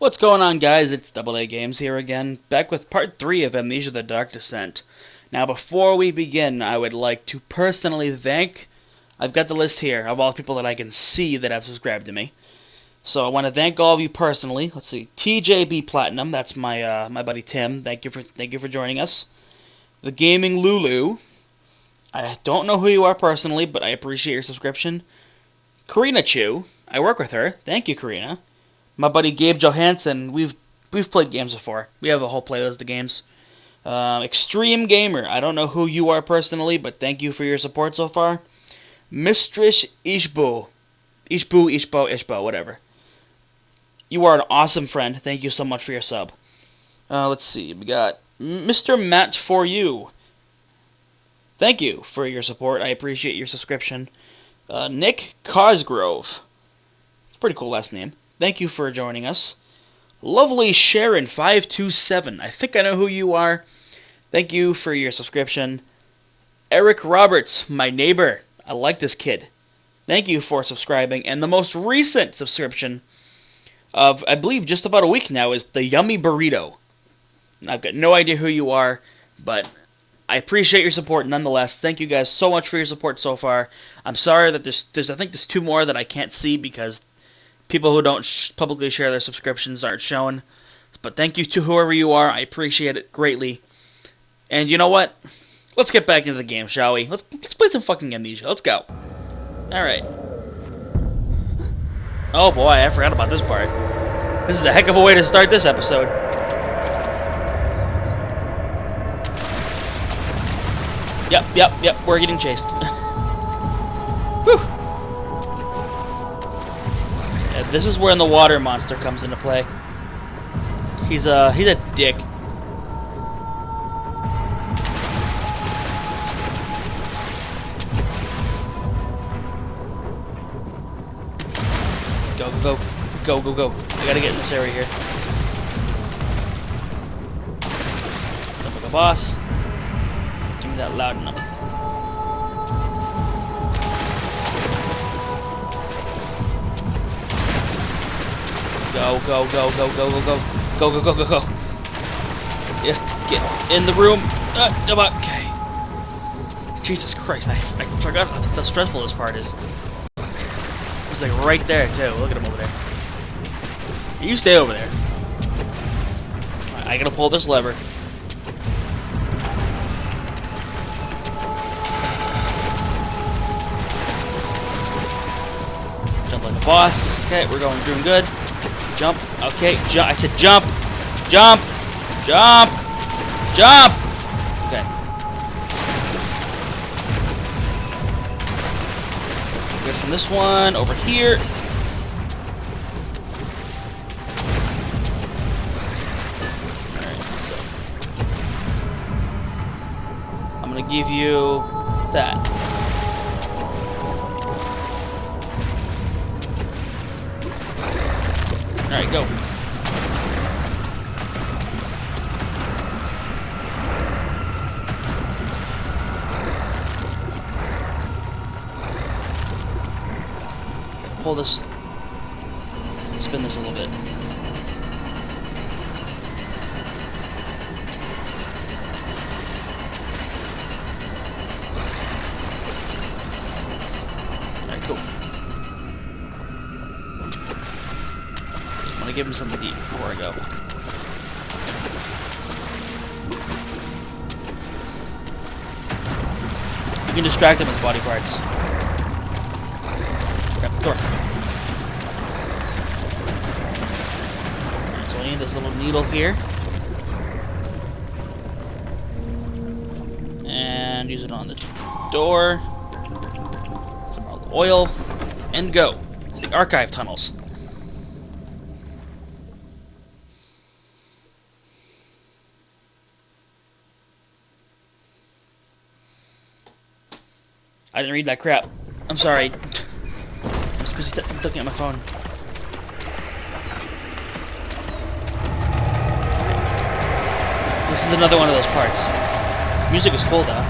What's going on, guys? It's Double A Games here again, back with part 3 of Amnesia the Dark Descent. Now, before we begin, I would like to personally thank... I've got the list here of all the people that I can see that have subscribed to me. So I want to thank all of you personally. Let's see, TJB Platinum, that's my my buddy Tim. Thank you for joining us. The Gaming Lulu. I don't know who you are personally, but I appreciate your subscription. Karina Chu, I work with her. Thank you, Karina. My buddy Gabe Johansson, we've played games before. We have a whole playlist of games. Extreme Gamer, I don't know who you are personally, but thank you for your support so far. Mistress Ishbo, whatever. You are an awesome friend. Thank you so much for your sub. Let's see, we got Mr. Matt for you. Thank you for your support. I appreciate your subscription. Nick Cosgrove. It's a pretty cool last name. Thank you for joining us. Lovely Sharon527. I think I know who you are. Thank you for your subscription. Eric Roberts, my neighbor. I like this kid. Thank you for subscribing. And the most recent subscription of, I believe, just about a week now is the Yummy Burrito. I've got no idea who you are, but I appreciate your support nonetheless. Thank you guys so much for your support so far. I'm sorry that I think there's two more that I can't see because people who don't publicly share their subscriptions aren't shown. But thank you to whoever you are. I appreciate it greatly. And you know what? Let's get back into the game, shall we? Let's play some fucking Amnesia. Let's go. Alright. Oh boy, I forgot about this part. This is a heck of a way to start this episode. Yep, we're getting chased. Whew. Yeah, this is when the water monster comes into play. He's a dick. Go. I gotta get in this area here. Look like a boss. Give me that loud enough. Go. Go. Yeah, get in the room. Come on. Okay. Jesus Christ, I forgot how stressful this part is. He's like right there too. Look at him over there. You stay over there. I gotta pull this lever. Jump like a boss. Okay, we're doing good. Jump. Okay, I said jump. Jump. Okay. Good from this one over here. Alright, so I'm gonna give you that. Alright, go. Pull this, spin this a little bit. Alright, cool. I'm gonna give him something to eat before I go. You can distract him with body parts. Door. So I need this little needle here. And use it on the door. Some oil. And go. It's the archive tunnels. I didn't read that crap. I'm sorry. Because he's looking at my phone. This is another one of those parts. The music is cool though.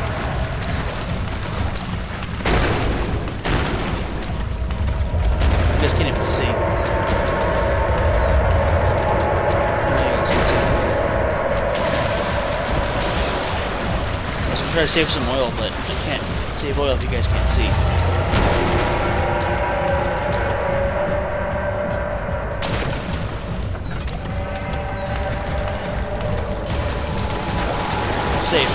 You guys can't even see. to save some oil, but I can't save oil if you guys can't see. Safe.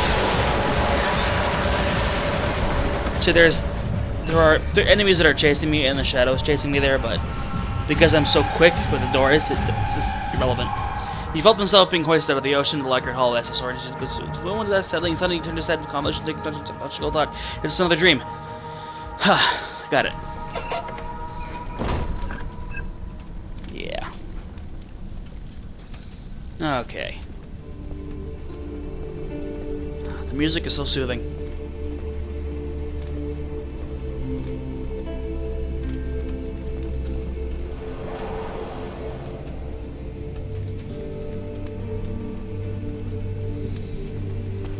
So there are enemies that are chasing me and the shadows chasing me there, but because I'm so quick with the doors, it's just irrelevant. He felt himself being hoisted out of the ocean. The lacquered hull of SSR goes to the moment that settling. Suddenly he turned his head with convolution, taking logical thought. It's another dream. Got it. Yeah. Okay. The music is so soothing.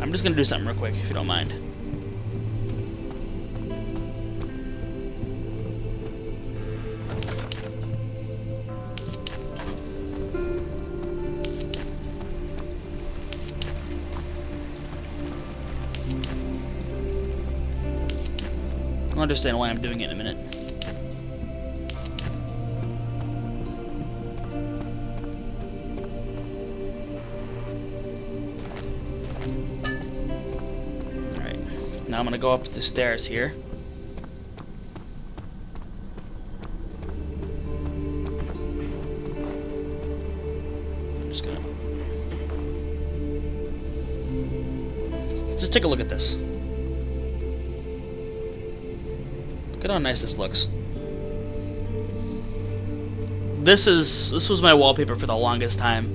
I'm just gonna do something real quick, if you don't mind. I'll understand why I'm doing it in a minute. Now I'm going to go up the stairs here. I'm just going to... Just take a look at this. Look at how nice this looks. This was my wallpaper for the longest time.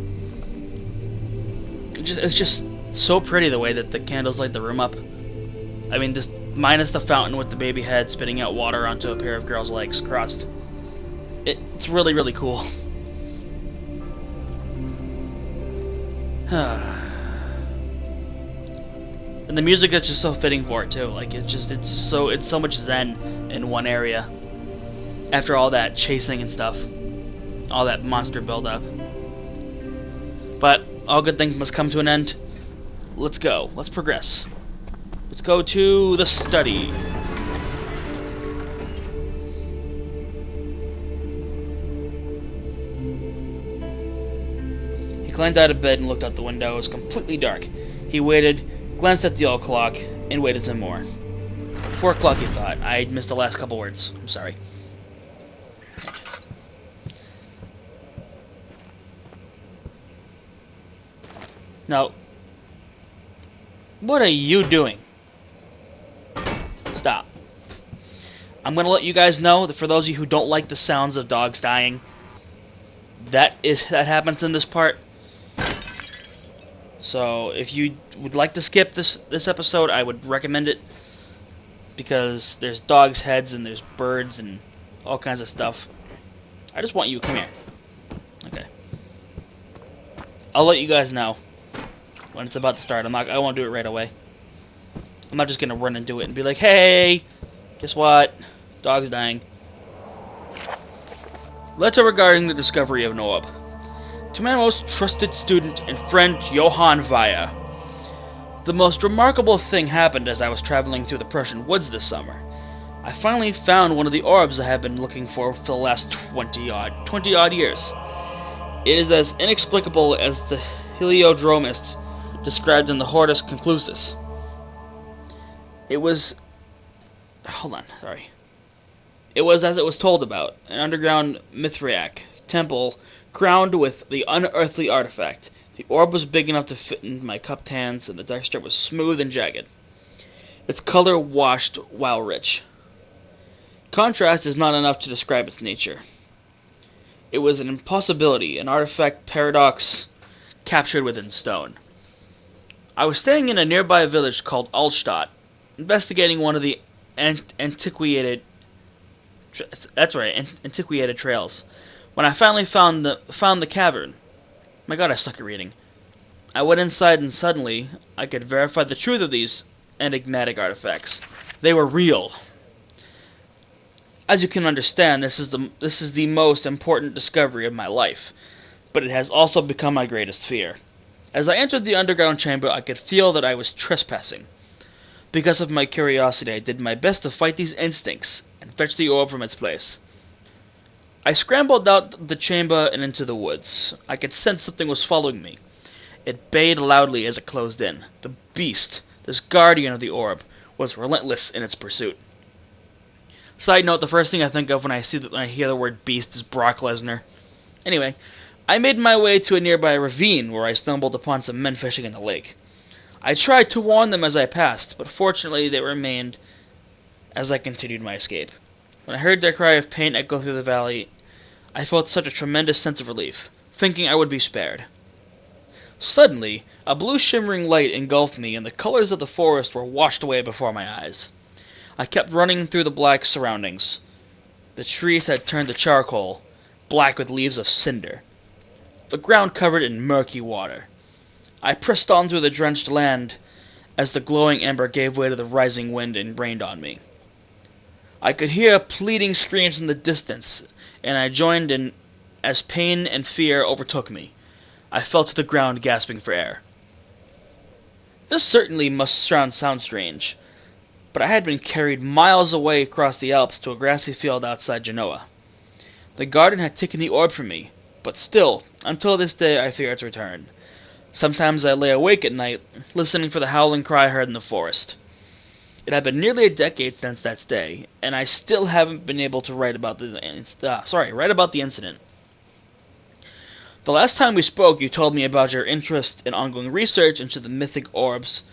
It's just so pretty the way that the candles light the room up. I mean, just minus the fountain with the baby head spitting out water onto a pair of girls' legs crossed. It's really, really cool. And the music is just so fitting for it too. Like it's so much zen in one area. After all that chasing and stuff, all that monster buildup. But all good things must come to an end. Let's go. Let's progress. Let's go to the study. He climbed out of bed and looked out the window. It was completely dark. He waited, glanced at the old clock, and waited some more. 4 o'clock, he thought. I'd missed the last couple words. I'm sorry. Now, what are you doing? Stop. I'm going to let you guys know that for those of you who don't like the sounds of dogs dying, that happens in this part. So if you would like to skip this episode, I would recommend it, because there's dogs' heads and there's birds and all kinds of stuff. I just want you to come here. Okay. I'll let you guys know when it's about to start. I won't do it right away. I'm not just gonna run and do it and be like, hey, guess what? Dog's dying. Letter regarding the discovery of Noab. To my most trusted student and friend, Johann Vaya. The most remarkable thing happened as I was traveling through the Prussian woods this summer. I finally found one of the orbs I have been looking for the last 20 odd years. It is as inexplicable as the heliodromists described in the Hortus Conclusus. It was... Hold on, sorry. It was as it was told about, an underground Mithriac temple crowned with the unearthly artifact. The orb was big enough to fit in my cupped hands, and the texture was smooth and jagged. Its color washed while rich. Contrast is not enough to describe its nature. It was an impossibility, an artifact paradox captured within stone. I was staying in a nearby village called Altstadt, investigating one of the antiquated trails, when I finally found the cavern. My God, I suck at reading. I went inside, and suddenly I could verify the truth of these enigmatic artifacts. They were real. As you can understand, this is the most important discovery of my life, but it has also become my greatest fear. As I entered the underground chamber, I could feel that I was trespassing. Because of my curiosity, I did my best to fight these instincts and fetch the orb from its place. I scrambled out the chamber and into the woods. I could sense something was following me. It bayed loudly as it closed in. The beast, this guardian of the orb, was relentless in its pursuit. Side note, the first thing I think of when I hear the word beast is Brock Lesnar. Anyway, I made my way to a nearby ravine where I stumbled upon some men fishing in the lake. I tried to warn them as I passed, but fortunately they remained as I continued my escape. When I heard their cry of pain echo through the valley, I felt such a tremendous sense of relief, thinking I would be spared. Suddenly, a blue shimmering light engulfed me, and the colors of the forest were washed away before my eyes. I kept running through the black surroundings. The trees had turned to charcoal, black with leaves of cinder. The ground covered in murky water. I pressed on through the drenched land as the glowing ember gave way to the rising wind and rained on me. I could hear pleading screams in the distance, and I joined in as pain and fear overtook me. I fell to the ground, gasping for air. This certainly must sound strange, but I had been carried miles away across the Alps to a grassy field outside Genoa. The garden had taken the orb from me, but still, until this day, I fear its return. Sometimes I lay awake at night, listening for the howling cry heard in the forest. It had been nearly a decade since that day, and I still haven't been able to write about the incident. The last time we spoke, you told me about your interest in ongoing research into the mythic orbs,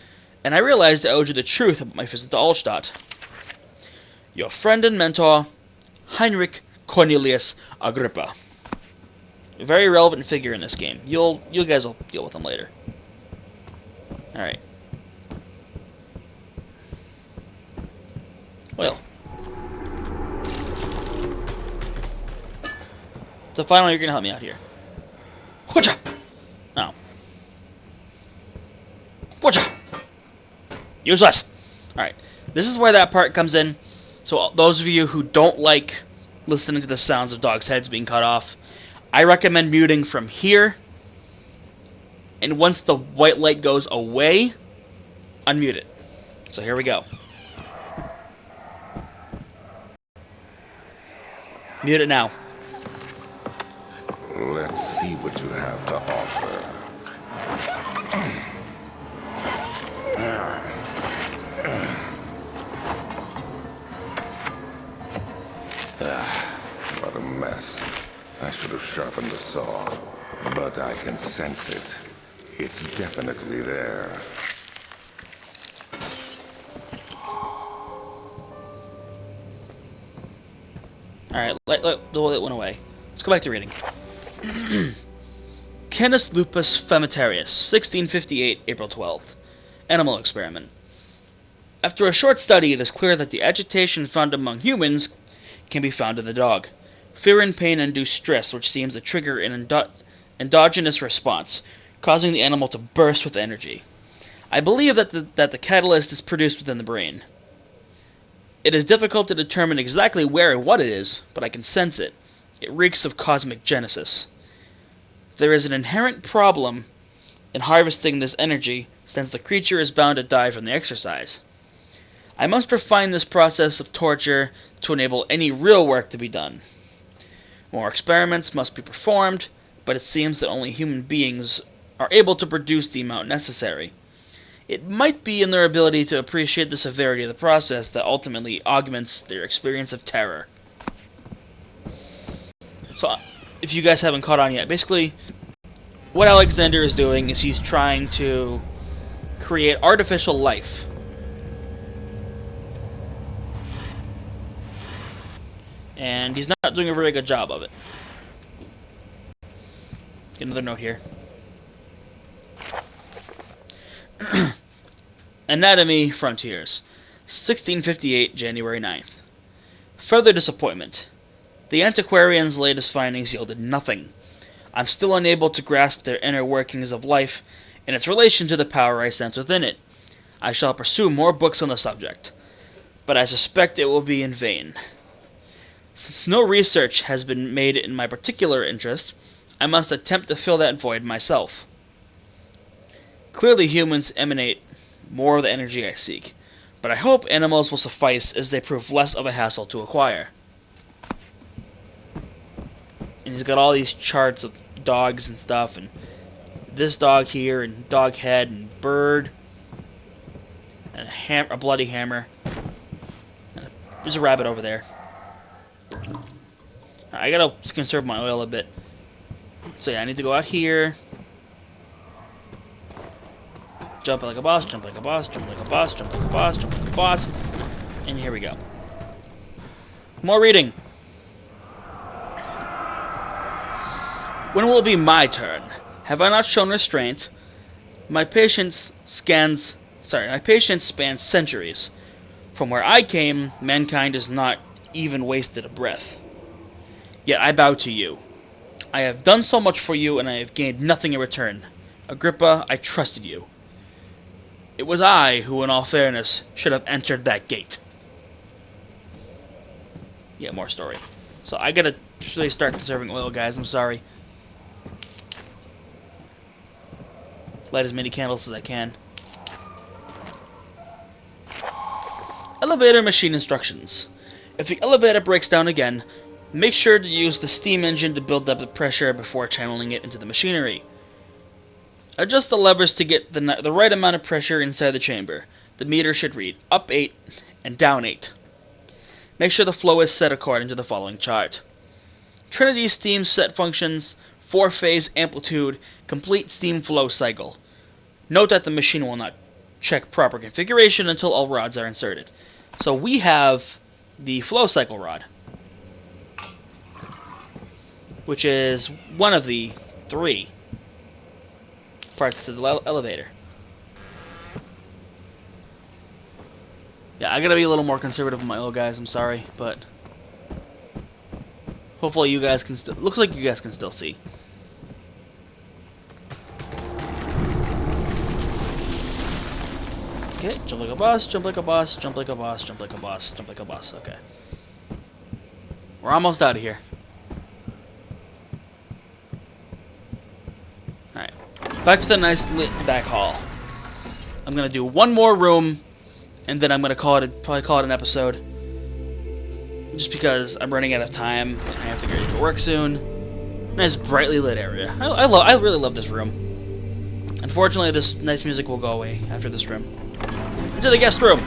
and I realized I owed you the truth about my visit to Altstadt. Your friend and mentor, Heinrich Cornelius Agrippa. A very relevant figure in this game. You guys will deal with him later. Alright. Well. So finally you're going to help me out here. Whatcha? Oh. Whatcha? Useless. Alright. This is where that part comes in. So those of you who don't like listening to the sounds of dogs' heads being cut off, I recommend muting from here. And once the white light goes away, unmute it. So here we go. Mute it now. Let's see what you have to offer. What a mess. I should have sharpened the saw, but I can sense it. It's definitely there. Alright, let the light went away. Let's go back to reading. Canis lupus femitarius, 1658, April 12th. Animal experiment. After a short study, it is clear that the agitation found among humans can be found in the dog. Fear and pain induce stress, which seems to trigger an endogenous response, causing the animal to burst with energy. I believe that the catalyst is produced within the brain. It is difficult to determine exactly where and what it is, but I can sense it. It reeks of cosmic genesis. There is an inherent problem in harvesting this energy, since the creature is bound to die from the exercise. I must refine this process of torture to enable any real work to be done. More experiments must be performed, but it seems that only human beings are able to produce the amount necessary. It might be in their ability to appreciate the severity of the process that ultimately augments their experience of terror. So, if you guys haven't caught on yet, basically, what Alexander is doing is he's trying to create artificial life. And he's not doing a very good job of it. Get another note here. Anatomy Frontiers, 1658, January 9th. Further disappointment. The antiquarian's latest findings yielded nothing. I'm still unable to grasp their inner workings of life and its relation to the power I sense within it. I shall pursue more books on the subject, but I suspect it will be in vain. Since no research has been made in my particular interest, I must attempt to fill that void myself. Clearly humans emanate more of the energy I seek, but I hope animals will suffice as they prove less of a hassle to acquire. And he's got all these charts of dogs and stuff, and this dog here, and dog head, and bird, and a bloody hammer. And there's a rabbit over there. I gotta conserve my oil a bit. So yeah, I need to go out here. Jump like a boss, jump like a boss, jump like a boss, jump like a boss, jump like a boss. And here we go. More reading. When will it be my turn? Have I not shown restraint? My patience spans centuries. From where I came, mankind has not even wasted a breath. Yet I bow to you. I have done so much for you, and I have gained nothing in return. Agrippa, I trusted you. It was I who, in all fairness, should have entered that gate. Yeah, more story. So I gotta really start conserving oil, guys. I'm sorry. Light as many candles as I can. Elevator machine instructions. If the elevator breaks down again, make sure to use the steam engine to build up the pressure before channeling it into the machinery. Adjust the levers to get the right amount of pressure inside the chamber. The meter should read up 8 and down 8. Make sure the flow is set according to the following chart. Trinity steam set functions, 4-phase amplitude, complete steam flow cycle. Note that the machine will not check proper configuration until all rods are inserted. So we have the flow cycle rod, which is one of the 3 parts to the elevator. Yeah, I gotta be a little more conservative with my oil, guys. I'm sorry, but hopefully you guys can still. Looks like you guys can still see. Okay, jump like a boss, jump like a boss, jump like a boss, jump like a boss, jump like a boss. Okay, we're almost out of here. Alright, back to the nice lit back hall. I'm gonna do one more room, and then I'm gonna probably call it an episode. Just because I'm running out of time, and I have to get to work soon. Nice brightly lit area. I really love this room. Unfortunately, this nice music will go away after this room. Into the guest room.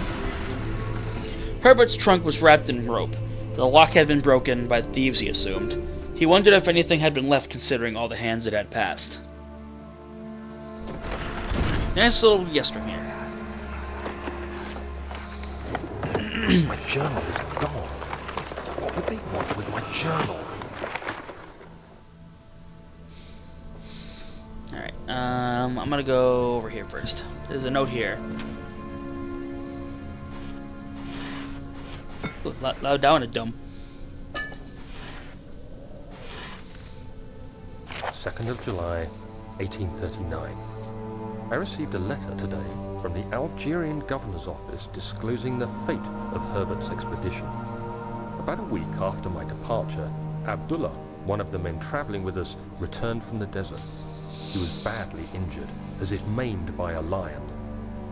Herbert's trunk was wrapped in rope. The lock had been broken by thieves, he assumed. He wondered if anything had been left considering all the hands it had passed. Nice little guest room here. My journal is gone. What would they want with my journal? Alright, I'm gonna go over here first. There's a note here. Ooh, loud down a dumb. 2nd of July, 1839. I received a letter today from the Algerian governor's office disclosing the fate of Herbert's expedition. About a week after my departure, Abdullah, one of the men traveling with us, returned from the desert. He was badly injured, as if maimed by a lion.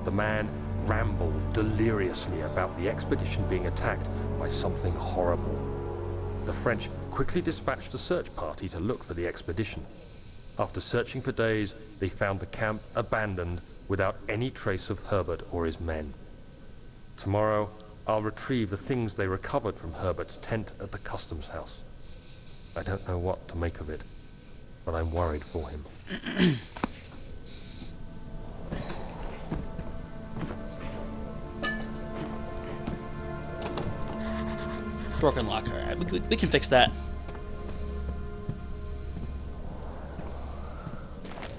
The man rambled deliriously about the expedition being attacked by something horrible. The French quickly dispatched a search party to look for the expedition. After searching for days, they found the camp abandoned without any trace of Herbert or his men. Tomorrow, I'll retrieve the things they recovered from Herbert's tent at the customs house. I don't know what to make of it, but I'm worried for him. Broken lock. Alright, we can fix that.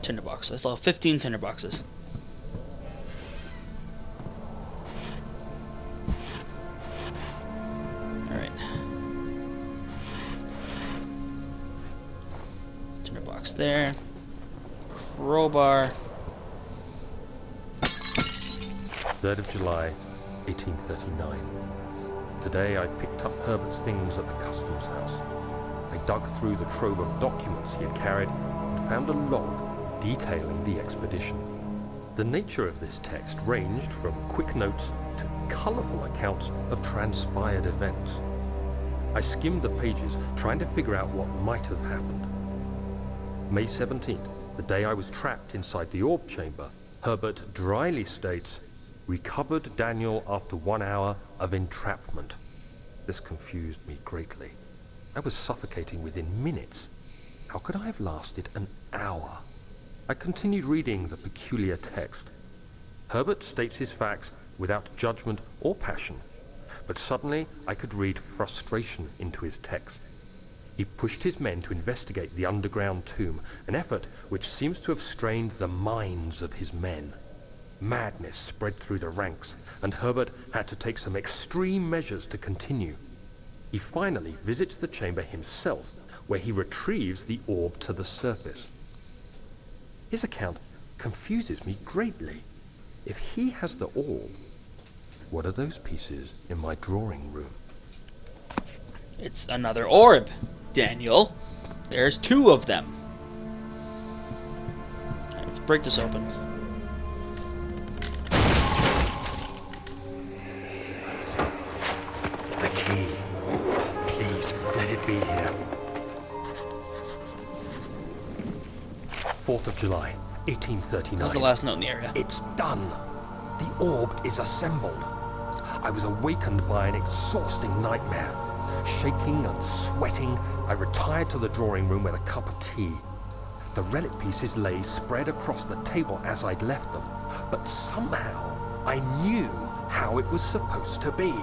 Tinderbox. I still have 15 tinderboxes. Alright. Tinderbox there. Crowbar. 3rd of July, 1839. Today I picked up Herbert's things at the customs house. I dug through the trove of documents he had carried and found a log detailing the expedition. The nature of this text ranged from quick notes to colourful accounts of transpired events. I skimmed the pages, trying to figure out what might have happened. May 17th, the day I was trapped inside the orb chamber, Herbert dryly states, "Recovered Daniel after 1 hour of entrapment." This confused me greatly. I was suffocating within minutes. How could I have lasted an hour? I continued reading the peculiar text. Herbert states his facts without judgment or passion, but suddenly I could read frustration into his text. He pushed his men to investigate the underground tomb, an effort which seems to have strained the minds of his men. Madness spread through the ranks, and Herbert had to take some extreme measures to continue. He finally visits the chamber himself, where he retrieves the orb to the surface. His account confuses me greatly. If he has the orb, what are those pieces in my drawing room? It's another orb, Daniel. There's 2 of them. Alright, let's break this open. The key. Please, let it be here. 4th of July, 1839. This is the last note in the area. It's done. The orb is assembled. I was awakened by an exhausting nightmare. Shaking and sweating, I retired to the drawing room with a cup of tea. The relic pieces lay spread across the table as I'd left them, but somehow I knew how it was supposed to be.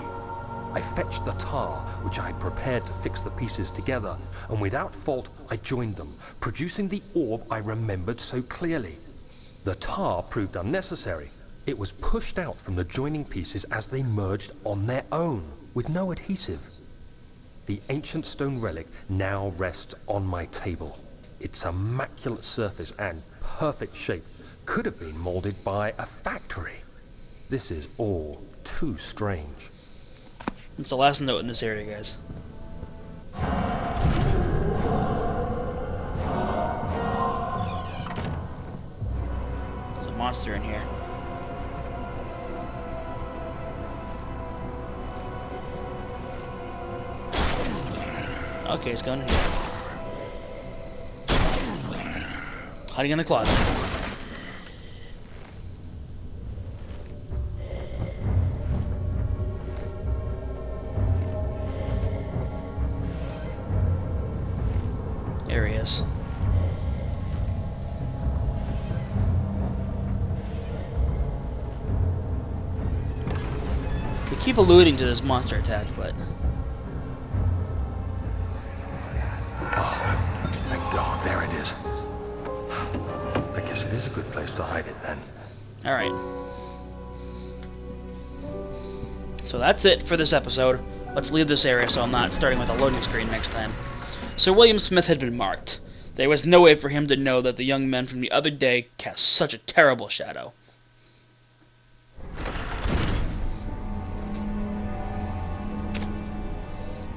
I fetched the tar, which I had prepared to fix the pieces together, and without fault I joined them, producing the orb I remembered so clearly. The tar proved unnecessary. It was pushed out from the joining pieces as they merged on their own, with no adhesive. The ancient stone relic now rests on my table. Its immaculate surface and perfect shape could have been molded by a factory. This is all too strange. It's the last note in this area, guys. There's a monster in here. Okay, it's going in here. Hiding in the closet. There he is. They keep alluding to this monster attack, but... Thank God, there it is. I guess it is a good place to hide it then. Alright. So that's it for this episode. Let's leave this area so I'm not starting with a loading screen next time. Sir William Smith had been marked. There was no way for him to know that the young men from the other day cast such a terrible shadow.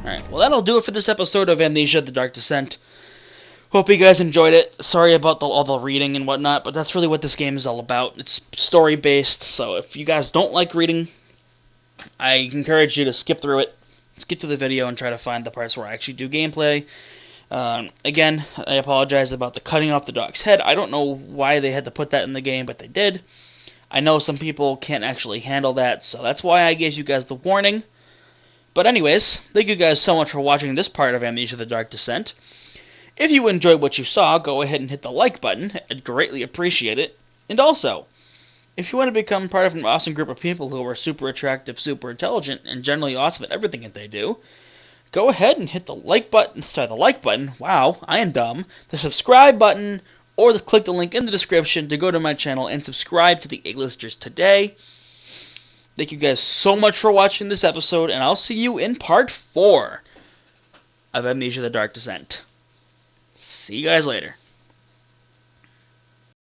Alright, well that'll do it for this episode of Amnesia: The Dark Descent. Hope you guys enjoyed it. Sorry about all the reading and whatnot, but that's really what this game is all about. It's story-based, so if you guys don't like reading, I encourage you to skip through it. Skip to the video and try to find the parts where I actually do gameplay. Again, I apologize about the cutting off the dog's head. I don't know why they had to put that in the game, but they did. I know some people can't actually handle that, so that's why I gave you guys the warning. But anyways, thank you guys so much for watching this part of Amnesia: The Dark Descent. If you enjoyed what you saw, go ahead and hit the like button. I'd greatly appreciate it. And also, if you want to become part of an awesome group of people who are super attractive, super intelligent, and generally awesome at everything that they do, go ahead and hit the like button, wow, I am dumb, the subscribe button, or click the link in the description to go to my channel and subscribe to the A-Listers today. Thank you guys so much for watching this episode, and I'll see you in part 4 of Amnesia: The Dark Descent. See you guys later.